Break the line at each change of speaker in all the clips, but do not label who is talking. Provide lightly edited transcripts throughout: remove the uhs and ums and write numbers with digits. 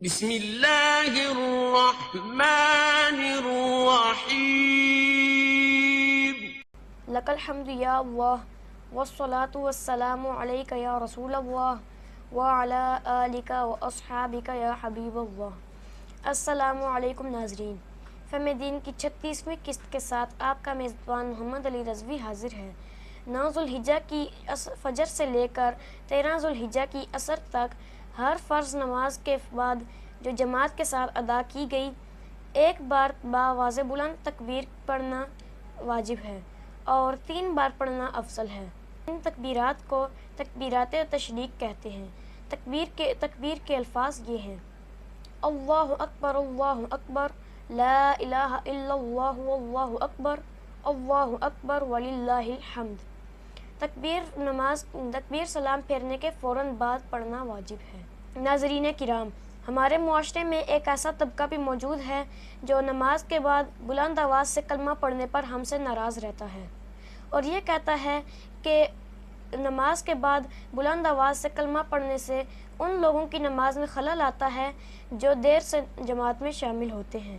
بسم اللہ الرحمن الرحیم
لک الحمد یا اللہ والصلاة والسلام علیک یا رسول اللہ وعلی آلک واصحابک یا حبیب اللہ۔ السلام علیکم ناظرین، فہم دین کی 36ویں قسط کے ساتھ آپ کا میزبان محمد علی رضوی حاضر ہے۔ 9 ذوالحجہ کی فجر سے لے کر 13 ذوالحجہ کی عصر تک ہر فرض نماز کے بعد جو جماعت کے ساتھ ادا کی گئی ایک بار بآواز بلند تکبیر پڑھنا واجب ہے اور 3 بار پڑھنا افضل ہے۔ ان تکبیرات کو تکبیرات تشریق کہتے ہیں۔ تکبیر کے الفاظ یہ ہیں: اللہ اکبر لا الہ الا اللہ واللہ اکبر وللہ الحمد۔ تکبیر سلام پھیرنے کے فوراً بعد پڑھنا واجب ہے۔ ناظرین کرام، ہمارے معاشرے میں ایک ایسا طبقہ بھی موجود ہے جو نماز کے بعد بلند آواز سے کلمہ پڑھنے پر ہم سے ناراض رہتا ہے اور یہ کہتا ہے کہ نماز کے بعد بلند آواز سے کلمہ پڑھنے سے ان لوگوں کی نماز میں خلل آتا ہے جو دیر سے جماعت میں شامل ہوتے ہیں،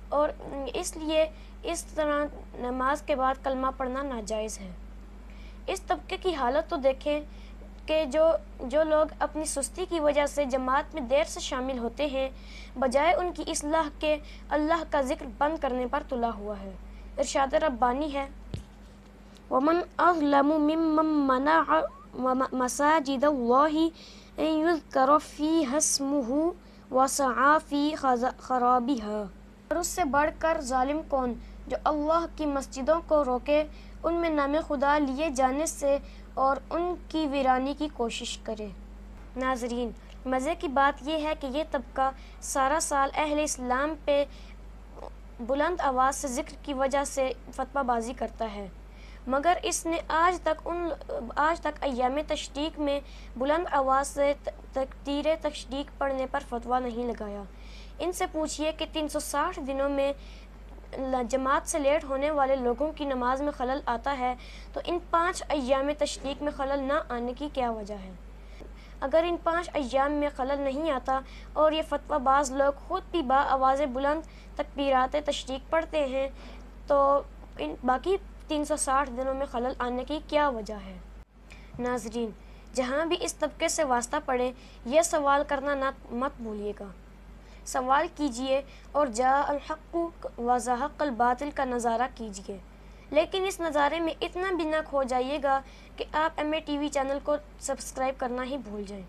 اور اس لیے اس طرح نماز کے بعد کلمہ پڑھنا ناجائز ہے۔ اس طبقے کی حالت تو دیکھیں کہ جو لوگ اپنی سستی کی وجہ سے جماعت میں دیر سے شامل ہوتے ہیں، بجائے ان کی اصلاح کے اللہ کا ذکر بند کرنے پر تلا ہوا ہے۔ ارشاد ربانی ہے: وَمَنْ أَظْلَمُ مِمَّنْ مَنَعَ مَسَاجِدَ اللَّهِ أَنْ يُذْكَرَ فِيهَا اسْمُهُ وَسَعَى فِي خَرَابِهَا۔ اور اس سے بڑھ کر ظالم کون جو اللہ کی مسجدوں کو روکے ان میں نام خدا لیے جانے سے اور ان کی ویرانی کی کوشش کرے۔ ناظرین، مزے کی بات یہ ہے کہ یہ طبقہ سارا سال اہل اسلام پہ بلند آواز سے ذکر کی وجہ سے فتویٰ بازی کرتا ہے، مگر اس نے آج تک ایام تشریق میں بلند آواز سے تکبیر تشریق پڑھنے پر فتویٰ نہیں لگایا۔ ان سے پوچھئے کہ 360 دنوں میں جماعت سے لیٹ ہونے والے لوگوں کی نماز میں خلل آتا ہے تو ان 5 ایام تشریق میں خلل نہ آنے کی کیا وجہ ہے؟ اگر ان 5 ایام میں خلل نہیں آتا اور یہ فتویٰ باز لوگ خود بھی بآواز بلند تکبیرات تشریق پڑھتے ہیں تو ان باقی 360 دنوں میں خلل آنے کی کیا وجہ ہے؟ ناظرین، جہاں بھی اس طبقے سے واسطہ پڑے یہ سوال کرنا مت بھولیے گا۔ سوال کیجئے اور جاء الحق وزهق الباطل کا نظارہ کیجئے، لیکن اس نظارے میں اتنا بھی نہ کھو جائیے گا کہ آپ MATV چینل کو سبسکرائب کرنا ہی بھول جائیں۔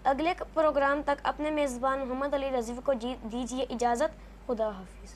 اگلے پروگرام تک اپنے میزبان محمد علی رضوی کو دیجیے اجازت۔ خدا حافظ۔